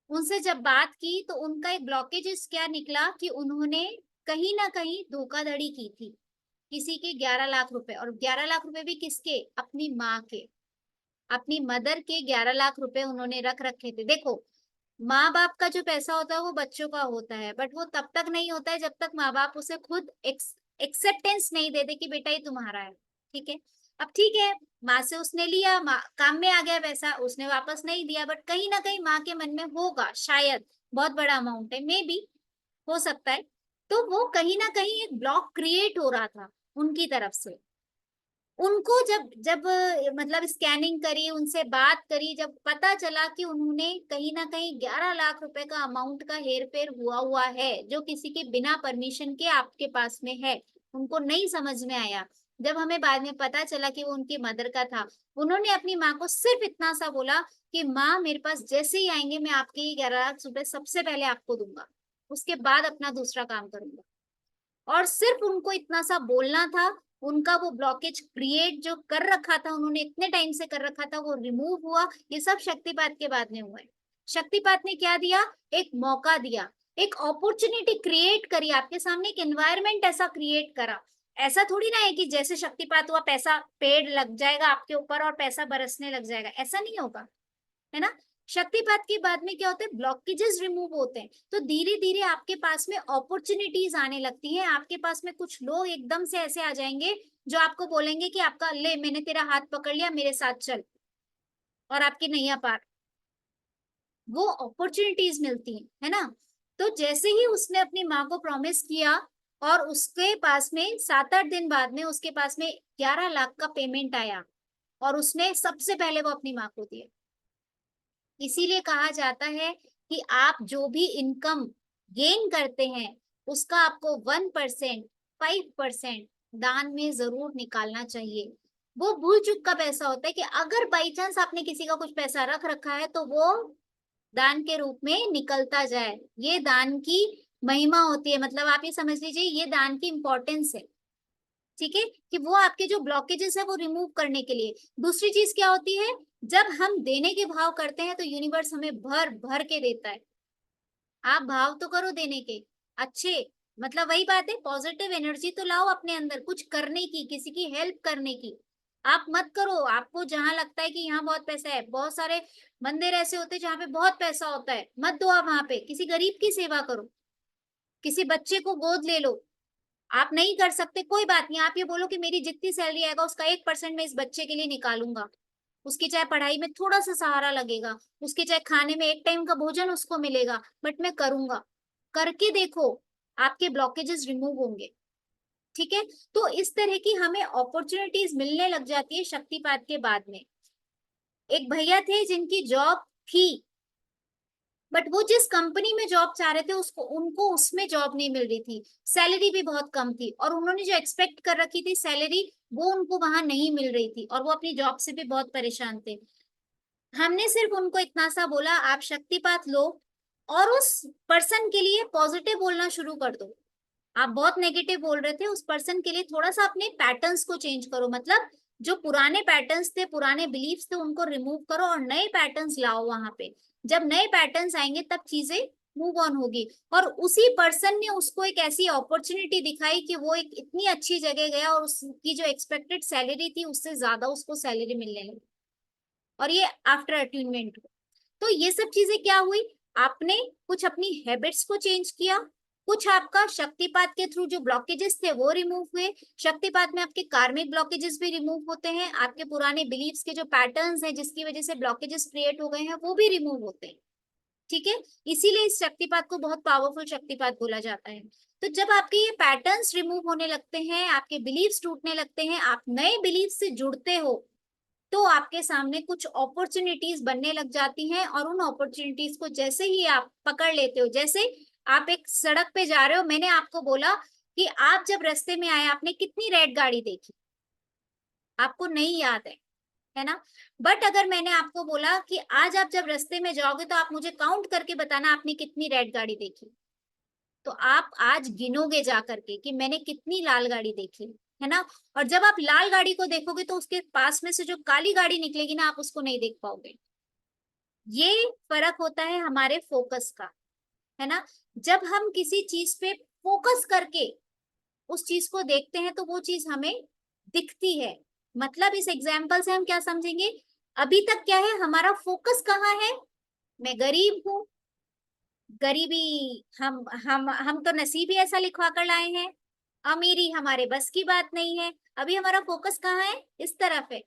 उनसे जब बात की तो उनका एक ब्लॉकेज क्या निकला कि उन्होंने कहीं ना कहीं धोखाधड़ी की थी, किसी के 11 लाख रुपए, और 11 लाख रुपए भी किसके, अपनी माँ के, अपनी मदर के 11 लाख रुपए उन्होंने रख रखे थे। देखो, माँ बाप का जो पैसा होता है वो बच्चों का होता है, बट वो तब तक नहीं होता है जब तक माँ बाप उसे खुद एक्सेप्टेंस नहीं देते कि बेटा ये तुम्हारा है, ठीक है। अब ठीक है, माँ से उसने लिया, माँ काम में आ गया पैसा, उसने वापस नहीं दिया, बट कहीं ना कहीं माँ के मन में होगा, शायद बहुत बड़ा अमाउंट है, मे बी, हो सकता है। तो वो कहीं ना कहीं एक ब्लॉक क्रिएट हो रहा था उनकी तरफ से। उनको जब जब मतलब स्कैनिंग करी, उनसे बात करी, जब पता चला कि उन्होंने कहीं ना कहीं 11 लाख रुपए का अमाउंट का हेर फेर हुआ हुआ है, जो किसी के बिना परमिशन के आपके पास में है, उनको नहीं समझ में आया। जब हमें बाद में पता चला कि वो उनकी मदर का था, उन्होंने अपनी माँ को सिर्फ इतना सा बोला कि माँ मेरे पास जैसे ही आएंगे मैं आपके ये 11 लाख रुपए सबसे पहले आपको दूंगा, उसके बाद अपना दूसरा काम करूंगा। और सिर्फ उनको इतना सा बोलना था, उनका वो ब्लॉकेज क्रिएट जो कर रखा था, उन्होंने इतने टाइम से कर रखा था, वो रिमूव हुआ। ये सब शक्तिपात के बाद में हुआ है। शक्तिपात ने क्या दिया, एक मौका दिया, एक अपॉर्चुनिटी क्रिएट करी आपके सामने, एक एनवायरमेंट ऐसा क्रिएट करा। ऐसा थोड़ी ना है कि जैसे शक्तिपात हुआ पैसा पेड़ लग जाएगा आपके ऊपर और पैसा बरसने लग जाएगा, ऐसा नहीं होगा, है ना। शक्तिपात के बाद में क्या होता है, ब्लॉकेजेस रिमूव होते हैं, तो धीरे धीरे आपके पास में अपॉर्चुनिटीज आने लगती हैं। आपके पास में कुछ लोग एकदम से ऐसे आ जाएंगे जो आपको बोलेंगे कि आपका ले, मैंने तेरा हाथ पकड़ लिया, मेरे साथ चल, और आपकी नैया पार, वो अपॉर्चुनिटीज मिलती है ना। तो जैसे ही उसने अपनी माँ को प्रॉमिस किया, और उसके पास में 7-8 दिन बाद में उसके पास में 11 लाख का पेमेंट आया, और उसने सबसे पहले वो अपनी माँ को दिया। इसीलिए कहा जाता है कि आप जो भी इनकम गेन करते हैं उसका आपको 1%, 5% दान में जरूर निकालना चाहिए। वो भूल चूक का पैसा होता है कि अगर बाई चांस आपने किसी का कुछ पैसा रख रखा है तो वो दान के रूप में निकलता जाए। ये दान की महिमा होती है, मतलब आप ये समझ लीजिए ये दान की इंपॉर्टेंस है। ठीक है, कि वो आपके जो ब्लॉकेजेस है वो रिमूव करने के लिए। दूसरी चीज क्या होती है, जब हम देने के भाव करते हैं तो यूनिवर्स हमें भर भर के देता है। आप भाव तो करो देने के अच्छे, मतलब वही बात है, पॉजिटिव एनर्जी तो लाओ अपने अंदर कुछ करने की, किसी की हेल्प करने की। आप मत करो, आपको जहां लगता है कि यहाँ बहुत पैसा है, बहुत सारे मंदिर ऐसे होते हैं जहाँ पे बहुत पैसा होता है, मत दो आप वहां पे, किसी गरीब की सेवा करो, किसी बच्चे को गोद ले लो। आप नहीं कर सकते कोई बात नहीं, आप ये बोलो कि मेरी जितनी सैलरी आएगा उसका 1% मैं इस बच्चे के लिए निकालूंगा, उसकी चाहे पढ़ाई में थोड़ा सा सहारा लगेगा, उसके चाहे खाने में एक टाइम का भोजन उसको मिलेगा, बट मैं करूंगा। करके देखो, आपके ब्लॉकेजेस रिमूव होंगे। ठीक है, तो इस तरह की हमें अपॉर्चुनिटीज मिलने लग जाती है शक्तिपात के बाद में। एक भैया थे जिनकी जॉब थी, बट वो जिस कंपनी में जॉब चाह रहे थे उसको उनको उसमें जॉब नहीं मिल रही थी, सैलरी भी बहुत कम थी, और उन्होंने जो एक्सपेक्ट कर रखी थी सैलरी वो उनको वहां नहीं मिल रही थी, और वो अपनी जॉब से भी बहुत परेशान थे। हमने सिर्फ उनको इतना सा बोला, आप शक्तिपात लो और उस पर्सन के लिए पॉजिटिव बोलना शुरू कर दो। आप बहुत नेगेटिव बोल रहे थे, उस पर्सन के लिए थोड़ा सा अपने पैटर्न्स को चेंज करो, मतलब जो पुराने पैटर्न्स थे, पुराने बिलीफ्स थे, उनको रिमूव करो और नए पैटर्न्स लाओ वहां पे। जब नए पैटर्न्स आएंगे तब चीजें मूव ऑन होगी। और उसी पर्सन ने उसको एक ऐसी अपॉर्चुनिटी दिखाई कि वो एक इतनी अच्छी जगह गया और उसकी जो एक्सपेक्टेड सैलरी थी उससे ज्यादा उसको सैलरी मिलने लगी, और ये आफ्टर अट्यूनमेंट। तो ये सब चीजें क्या हुई, आपने कुछ अपनी हैबिट्स को चेंज किया, कुछ आपका शक्तिपात के थ्रू जो ब्लॉकेजेस थे वो रिमूव हुए। शक्तिपात में आपके कार्मिक ब्लॉकेजेस भी रिमूव होते हैं, आपके पुराने बिलीव्स के जो पैटर्न्स हैं जिसकी वजह से ब्लॉकेजेस क्रिएट हो गए हैं वो भी रिमूव होते हैं। ठीक है, इसीलिए इस शक्तिपात को बहुत पावरफुल शक्तिपात बोला जाता है। तो जब आपके ये पैटर्न्स रिमूव होने लगते हैं, आपके बिलीव्स टूटने लगते हैं, आप नए बिलीव से जुड़ते हो, तो आपके सामने कुछ अपॉर्चुनिटीज बनने लग जाती हैं, और उन अपॉर्चुनिटीज को जैसे ही आप पकड़ लेते हो, जैसे आप एक सड़क पे जा रहे हो, मैंने आपको बोला कि आप जब रास्ते में आए आपने कितनी रेड गाड़ी देखी, आपको नहीं याद है ना। बट अगर मैंने आपको बोला कि आज आप जब रास्ते में जाओगे तो आप मुझे काउंट करके बताना आपने कितनी रेड गाड़ी देखी, तो आप आज गिनोगे जा करके कि मैंने कितनी लाल गाड़ी देखी, है ना। और जब आप लाल गाड़ी को देखोगे तो उसके पास में से जो काली गाड़ी निकलेगी ना, आप उसको नहीं देख पाओगे। ये फर्क होता है हमारे फोकस का, है ना। जब हम किसी चीज पे फोकस करके उस चीज को देखते हैं तो वो चीज हमें दिखती है। मतलब इस एग्जाम्पल से हम क्या समझेंगे, अभी तक क्या है, हमारा फोकस कहाँ है, मैं गरीब हूँ, गरीबी हम तो नसीब ही ऐसा लिखवा कर लाए हैं, अमीरी हमारे बस की बात नहीं है। अभी हमारा फोकस कहाँ है, इस तरफ है।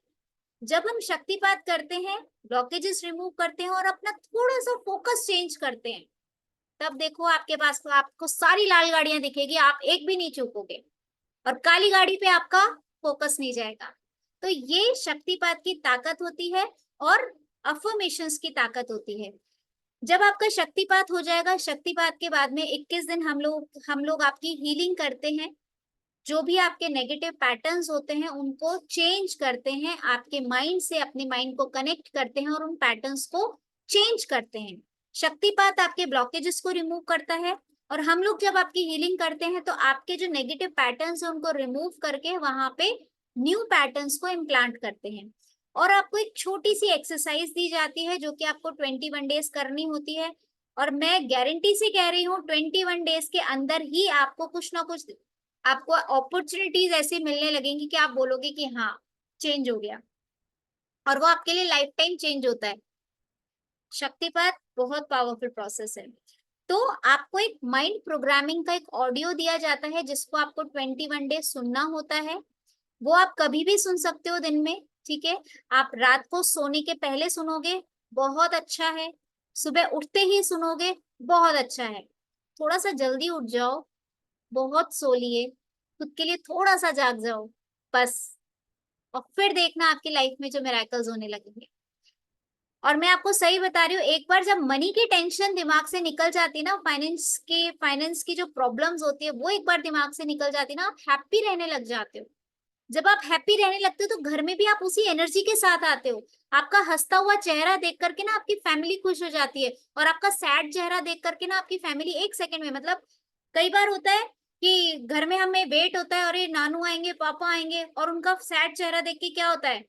जब हम शक्तिपात करते हैं, ब्लॉकेजेस रिमूव करते हैं और अपना थोड़ा सा फोकस चेंज करते हैं, तब देखो आपके पास तो आपको सारी लाल गाड़ियां दिखेगी, आप एक भी नहीं चूकोगे, और काली गाड़ी पे आपका फोकस नहीं जाएगा। तो ये शक्तिपात की ताकत होती है, और अफर्मेशंस की ताकत होती है। जब आपका शक्तिपात हो जाएगा, शक्तिपात के बाद में 21 दिन हम लोग आपकी हीलिंग करते हैं, जो भी आपके नेगेटिव पैटर्न्स होते हैं उनको चेंज करते हैं, आपके माइंड से अपने माइंड को कनेक्ट करते हैं और उन पैटर्न्स को चेंज करते हैं। शक्तिपात आपके ब्लॉकेजेस को रिमूव करता है, और हम लोग जब आपकी हीलिंग करते हैं तो आपके जो नेगेटिव पैटर्न्स है उनको रिमूव करके वहां पे न्यू पैटर्न्स को इम्प्लांट करते हैं। और आपको एक छोटी सी एक्सरसाइज दी जाती है जो कि आपको 21 डेज करनी होती है, और मैं गारंटी से कह रही हूँ 21 डेज के अंदर ही आपको कुछ ना कुछ, आपको अपॉर्चुनिटीज ऐसी मिलने लगेंगी कि आप बोलोगे कि हाँ, चेंज हो गया, और वो आपके लिए लाइफ टाइम चेंज होता है। शक्तिपात बहुत पावरफुल प्रोसेस है। तो आपको एक माइंड प्रोग्रामिंग का एक ऑडियो दिया जाता है जिसको आपको 21 डेज सुनना होता है। वो आप कभी भी सुन सकते हो दिन में, ठीक है। आप रात को सोने के पहले सुनोगे, बहुत अच्छा है। सुबह उठते ही सुनोगे, बहुत अच्छा है। थोड़ा सा जल्दी उठ जाओ, बहुत सो लिए, खुद के लिए थोड़ा सा जाग जाओ, बस। और फिर देखना आपकी लाइफ में जो मिराकल्स होने लगेंगे। और मैं आपको सही बता रही हूँ, एक बार जब मनी की टेंशन दिमाग से निकल जाती है ना, फाइनेंस की जो प्रॉब्लम्स होती है वो एक बार दिमाग से निकल जाती है ना, आप हैप्पी रहने लग जाते हो। जब आप हैप्पी रहने लगते हो तो घर में भी आप उसी एनर्जी के साथ आते हो। आपका हंसता हुआ चेहरा देख करके ना आपकी फैमिली खुश हो जाती है, और आपका सैड चेहरा देख करके ना आपकी फैमिली एक सेकंड में, मतलब कई बार होता है कि घर में हमें वेट होता है, और ये नानू आएंगे, पापा आएंगे, और उनका सैड चेहरा देख के क्या होता है,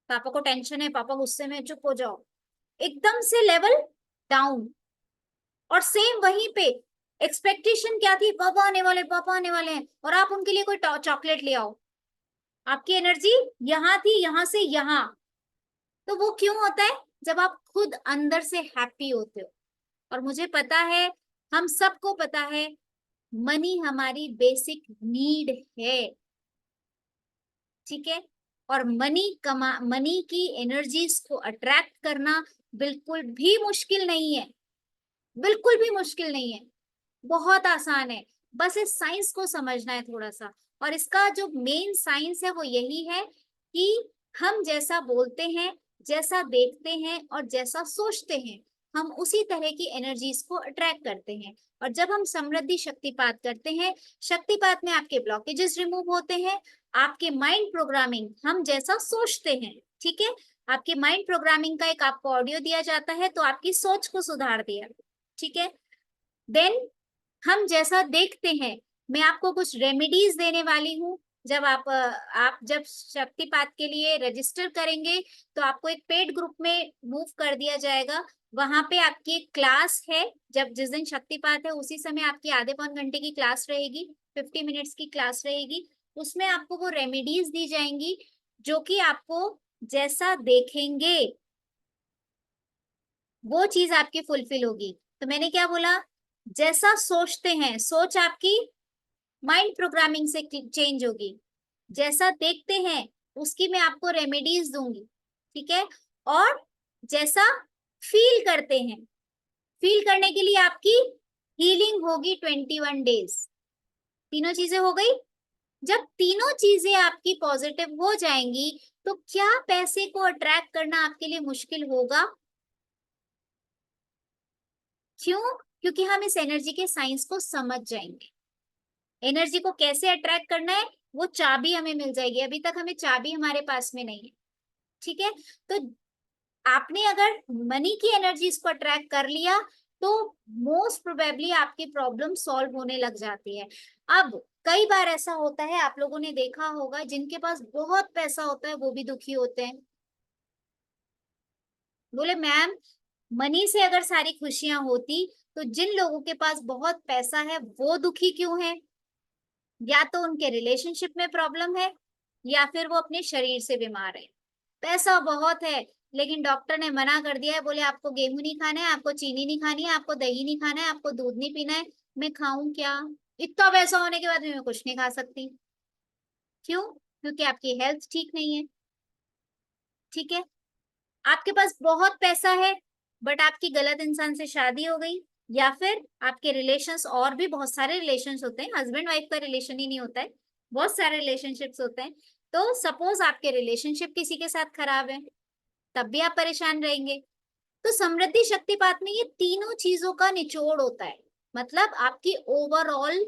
पापा को टेंशन है, पापा गुस्से में, चुप हो जाओ, एकदम से लेवल डाउन। और सेम वहीं पे एक्सपेक्टेशन क्या थी, पापा आने वाले, पापा आने वाले हैं, और आप उनके लिए कोई चॉकलेट ले आओ, आपकी एनर्जी यहाँ थी, यहाँ से यहाँ। तो वो क्यों होता है, जब आप खुद अंदर से हैप्पी होते हो। और मुझे पता है, हम सबको पता है, मनी हमारी बेसिक नीड है, ठीक है। और मनी की एनर्जीज को अट्रैक्ट करना बिल्कुल भी मुश्किल नहीं है, बिल्कुल भी मुश्किल नहीं है, बहुत आसान है। बस इस साइंस को समझना है थोड़ा सा। और इसका जो मेन साइंस है वो यही है कि हम जैसा बोलते हैं, जैसा देखते हैं और जैसा सोचते हैं, हम उसी तरह की एनर्जीज को अट्रैक्ट करते हैं। और जब हम समृद्धि शक्तिपात करते हैं, शक्तिपात में आपके ब्लॉकेजेस रिमूव होते हैं, आपके माइंड प्रोग्रामिंग, हम जैसा सोचते हैं, ठीक है, आपके माइंड प्रोग्रामिंग का एक आपको ऑडियो दिया जाता है, तो आपकी सोच को सुधार दिया, ठीक है। देन हम जैसा देखते हैं, मैं आपको कुछ रेमेडीज देने वाली हूँ। जब आप जब शक्तिपात के लिए रजिस्टर करेंगे, तो आपको एक पेड ग्रुप में मूव कर दिया जाएगा। वहां पे आपकी एक क्लास है, जब जिस दिन शक्तिपात है उसी समय आपकी आधे पौन घंटे की क्लास रहेगी, 50 मिनट्स की क्लास रहेगी। उसमें आपको वो रेमेडीज दी जाएंगी, जो कि आपको जैसा देखेंगे वो चीज आपकी फुलफिल होगी। तो मैंने क्या बोला, जैसा सोचते हैं, सोच आपकी माइंड प्रोग्रामिंग से चेंज होगी, जैसा देखते हैं उसकी मैं आपको रेमेडीज दूंगी, ठीक है। और जैसा फील करते हैं, फील करने के लिए आपकी हीलिंग होगी 21 डेज। तीनों चीजें हो गई। जब तीनों चीजें आपकी पॉजिटिव हो जाएंगी, तो क्या पैसे को अट्रैक्ट करना आपके लिए मुश्किल होगा? क्यों? क्योंकि हम इस एनर्जी के साइंस को समझ जाएंगे। एनर्जी को कैसे अट्रैक्ट करना है, वो चाबी हमें मिल जाएगी। अभी तक हमें चाबी हमारे पास में नहीं है, ठीक है। तो आपने अगर मनी की एनर्जीज को अट्रैक्ट कर लिया, तो मोस्ट प्रोबेबली आपकी प्रॉब्लम सॉल्व होने लग जाती है। अब कई बार ऐसा होता है, आप लोगों ने देखा होगा, जिनके पास बहुत पैसा होता है वो भी दुखी होते हैं। बोले मैम, मनी से अगर सारी खुशियां होती, तो जिन लोगों के पास बहुत पैसा है वो दुखी क्यों है? या तो उनके रिलेशनशिप में प्रॉब्लम है, या फिर वो अपने शरीर से बीमार है। पैसा बहुत है, लेकिन डॉक्टर ने मना कर दिया है, बोले आपको गेहूं नहीं खाना है, आपको चीनी नहीं खानी है, आपको दही नहीं खाना है, आपको दूध नहीं पीना है। मैं खाऊं क्या? इतना पैसा होने के बाद भी मैं कुछ नहीं खा सकती। क्यों? क्योंकि आपकी हेल्थ ठीक नहीं है, ठीक है। आपके पास बहुत पैसा है, बट आपकी गलत इंसान से शादी हो गई, या फिर आपके रिलेशंस, और भी बहुत सारे रिलेशंस होते हैं, हस्बैंड वाइफ का रिलेशन ही नहीं होता है, बहुत सारे रिलेशनशिप्स होते हैं। तो सपोज आपके रिलेशनशिप किसी के साथ खराब है, तब भी आप परेशान रहेंगे। तो समृद्धि शक्तिपात में ये तीनों चीजों का निचोड़ होता है। मतलब आपकी ओवरऑल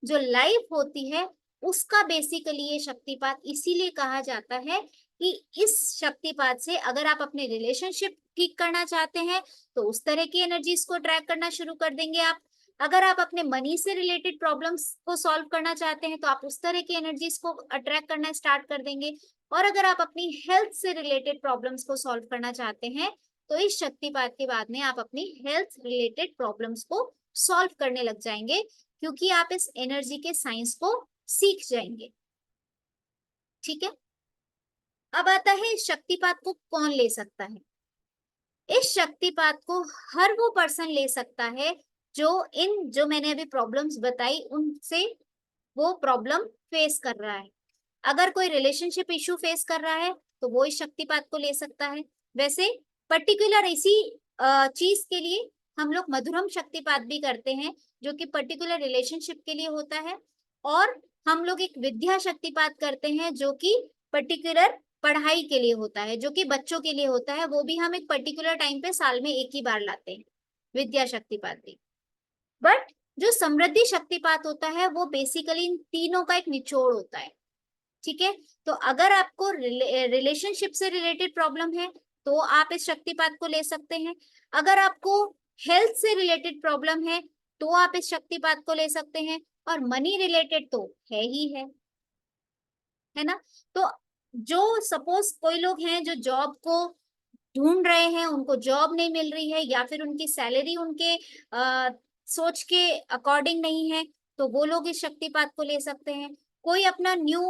जो लाइफ होती है, उसका बेसिकली ये शक्तिपात इसीलिए कहा जाता है कि इस शक्तिपात से अगर आप अपने रिलेशनशिप ठीक करना चाहते हैं, तो उस तरह की एनर्जीज को ट्रैक करना शुरू कर देंगे आप। अगर आप अपने मनी से रिलेटेड प्रॉब्लम्स को सॉल्व करना चाहते हैं, तो आप उस तरह की एनर्जीज को अट्रैक्ट करना स्टार्ट कर देंगे। और अगर आप अपनी हेल्थ से रिलेटेड प्रॉब्लम्स को सॉल्व करना चाहते हैं, तो इस शक्तिपात के बाद में आप अपनी हेल्थ रिलेटेड प्रॉब्लम्स को सॉल्व करने लग जाएंगे, क्योंकि आप इस एनर्जी के साइंस को सीख जाएंगे, ठीक है। अब आता है, इस शक्तिपात को कौन ले सकता है? इस शक्तिपात को हर वो पर्सन ले सकता है जो मैंने अभी प्रॉब्लम्स बताई उनसे वो प्रॉब्लम फेस कर रहा है। अगर कोई रिलेशनशिप इशू फेस कर रहा है, तो वो इस शक्तिपात को ले सकता है। वैसे पर्टिकुलर इसी चीज के लिए हम लोग मधुरम शक्तिपात भी करते हैं, जो कि पर्टिकुलर रिलेशनशिप के लिए होता है। और हम लोग एक विद्या शक्तिपात करते हैं, जो कि पर्टिकुलर पढ़ाई के लिए होता है, जो कि बच्चों के लिए होता है। वो भी हम एक पर्टिकुलर टाइम पे साल में एक ही बार लाते हैं, विद्या शक्तिपात भी। बट जो समृद्धि शक्तिपात होता है, वो बेसिकली इन तीनों का एक निचोड़ होता है, ठीक है। तो अगर आपको रिलेशनशिप से रिलेटेड प्रॉब्लम है, तो आप इस शक्तिपात को ले सकते हैं। अगर आपको हेल्थ से रिलेटेड प्रॉब्लम है, तो आप इस शक्तिपात को ले सकते हैं। और मनी रिलेटेड तो है ही है ना। तो जो सपोज कोई लोग हैं जो जॉब को ढूंढ रहे हैं, उनको जॉब नहीं मिल रही है, या फिर उनकी सैलरी उनके सोच के अकॉर्डिंग नहीं है, तो वो लोग इस शक्तिपात को ले सकते हैं। कोई अपना न्यू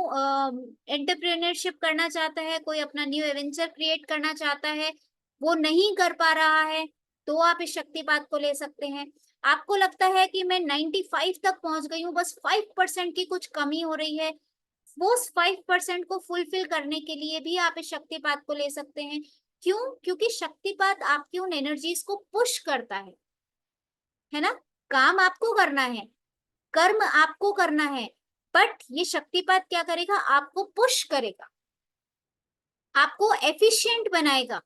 एंटरप्रेन्योरशिप करना चाहता है, कोई अपना न्यू एवेंचर क्रिएट करना चाहता है, वो नहीं कर पा रहा है, तो आप इस शक्तिपात को ले सकते हैं। आपको लगता है कि मैं 95 तक पहुंच गई हूँ, बस 5% की कुछ कमी हो रही है, वो 5% को फुलफिल करने के लिए भी आप इस शक्तिपात को ले सकते हैं। क्यों? क्योंकि शक्तिपात आपकी उन एनर्जीज को पुश करता है ना। काम आपको करना है, कर्म आपको करना है, बट ये शक्तिपात क्या करेगा? आपको पुश करेगा, आपको एफिशिएंट बनाएगा,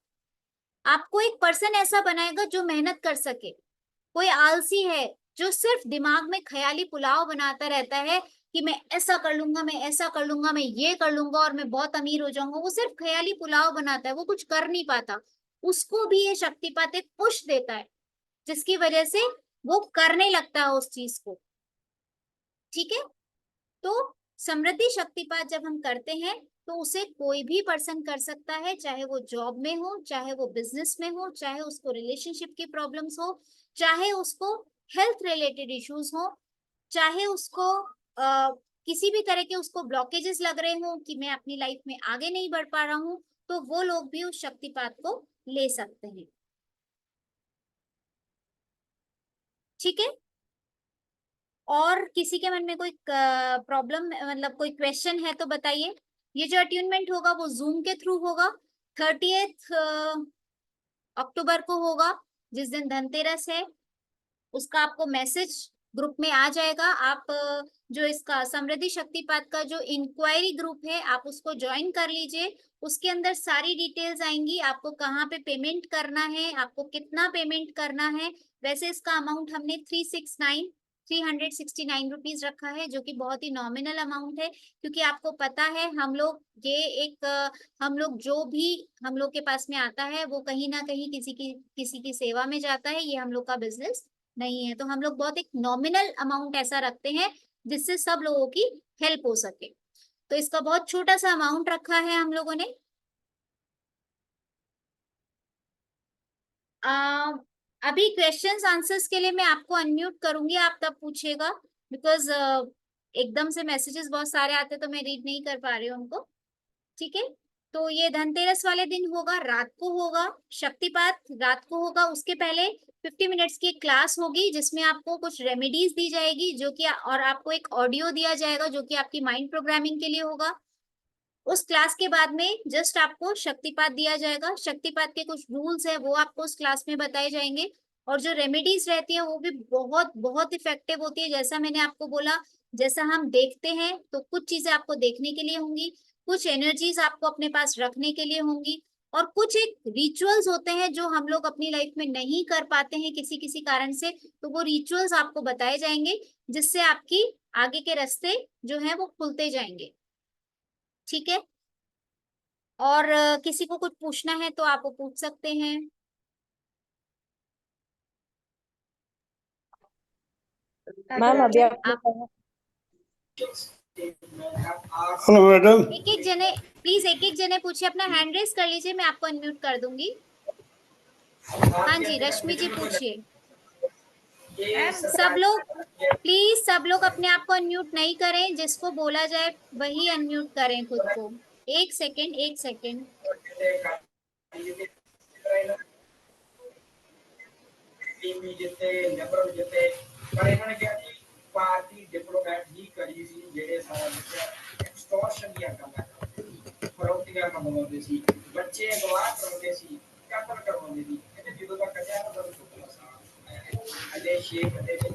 आपको एक पर्सन ऐसा बनाएगा जो मेहनत कर सके। कोई आलसी है जो सिर्फ दिमाग में ख्याली पुलाव बनाता रहता है कि मैं ऐसा कर लूंगा, मैं ऐसा कर लूंगा, मैं ये कर लूंगा और मैं बहुत अमीर हो जाऊंगा, वो सिर्फ ख्याली पुलाव बनाता है, वो कुछ कर नहीं पाता। उसको भी ये शक्तिपात एक पुश देता है, जिसकी वजह से वो करने लगता है उस चीज को। ठीक है। तो समृद्धि शक्तिपात जब हम करते हैं तो उसे कोई भी पर्सन कर सकता है, चाहे वो जॉब में हो, चाहे वो बिजनेस में हो, चाहे उसको रिलेशनशिप की प्रॉब्लम्स हो, चाहे उसको हेल्थ रिलेटेड इश्यूज हो, चाहे उसको किसी भी तरह के उसको ब्लॉकेजेस लग रहे हो कि मैं अपनी लाइफ में आगे नहीं बढ़ पा रहा हूँ, तो वो लोग भी उस शक्तिपात को ले सकते हैं। ठीक है। और किसी के मन में कोई प्रॉब्लम, मतलब कोई क्वेश्चन है तो बताइए। ये जो अट्यूनमेंट होगा वो जूम के थ्रू होगा, 30 अक्टूबर को होगा, जिस दिन धनतेरस है। उसका आपको मैसेज ग्रुप में आ जाएगा। आप जो इसका समृद्धि शक्तिपात का जो इंक्वायरी ग्रुप है, आप उसको ज्वाइन कर लीजिए। उसके अंदर सारी डिटेल्स आएंगी, आपको कहाँ पे पेमेंट करना है, आपको कितना पेमेंट करना है। वैसे इसका अमाउंट हमने 369 रुपीज रखा है, जो कि बहुत ही नॉमिनल अमाउंट है, क्योंकि आपको पता है हम लोग ये एक हम लोग जो भी हम लोग के पास में आता है वो कहीं ना कहीं किसी की सेवा में जाता है, ये हम लोग का बिजनेस नहीं है। तो हम लोग बहुत एक नॉमिनल अमाउंट ऐसा रखते हैं जिससे सब लोगों की हेल्प हो सके। तो इसका बहुत छोटा सा अमाउंट रखा है हम लोगों ने। आ, अभी क्वेश्चंस आंसर्स के लिए मैं आपको अनम्यूट करूंगी, आप तब पूछिएगा, बिकॉज एकदम से मैसेजेस बहुत सारे आते तो मैं रीड नहीं कर पा रही हूँ उनको। ठीक है। तो ये धनतेरस वाले दिन होगा, रात को होगा शक्तिपात, रात को होगा। उसके पहले 50 मिनट्स की क्लास होगी जिसमें आपको कुछ रेमेडीज दी जाएगी, जो कि और आपको एक ऑडियो दिया जाएगा जो कि आपकी माइंड प्रोग्रामिंग के लिए होगा। उस क्लास के बाद में जस्ट आपको शक्तिपात दिया जाएगा, शक्तिपात के कुछ रूल्स है वो आपको उस क्लास में बताए जाएंगे। और जो रेमेडीज रहती है वो भी बहुत बहुत इफेक्टिव होती है। जैसा मैंने आपको बोला, जैसा हम देखते हैं तो कुछ चीजें आपको देखने के लिए होंगी, कुछ एनर्जीज आपको अपने पास रखने के लिए होंगी, और कुछ एक रिचुअल्स होते हैं जो हम लोग अपनी लाइफ में नहीं कर पाते हैं किसी किसी कारण से, तो वो रिचुअल्स आपको बताए जाएंगे, जिससे आपकी आगे के रास्ते जो है वो खुलते जाएंगे। ठीक है। और किसी को कुछ पूछना है तो आप वो पूछ सकते हैं। मैम अभी आपने आप कहा हेलो मैडम। एक एक जने, प्लीज एक एक जने पूछिए, अपना हैंड रेस कर लीजिए, मैं आपको अनम्यूट कर दूंगी। हाँ जी, रश्मि जी पूछिए। सब लोग प्लीज, सब लोग अपने आप को अनम्यूट नहीं करें, जिसको बोला जाए वही अनम्यूट करें खुद को। एक सेकेंड, एक सेकेंड। पार्टी डिप्लोमेट ही करी सी जेड़े सारा एक्सटॉर्शन ਦੀਆਂ ਗੱਲਾਂ ਕਰਦੇ ਫਰੋਤੀਆਂ ਕਮਾਉਂਦੇ ਸੀ, ਬੱਚੇ ਅਗਵਾ ਕਰਾਉਂਦੇ ਸੀ, ਕਤਲ ਕਰਵਾਉਂਦੇ ਸੀ। ਇਹਨੇ ਜਦੋਂ ਤੱਕ ਕੱਢਿਆ ਨਾ ਤਾਂ ਸੁੱਕਾ ਸਾਹ ਅਜੇ ਸ਼ੇਖ ਦੇ ਵਿੱਚ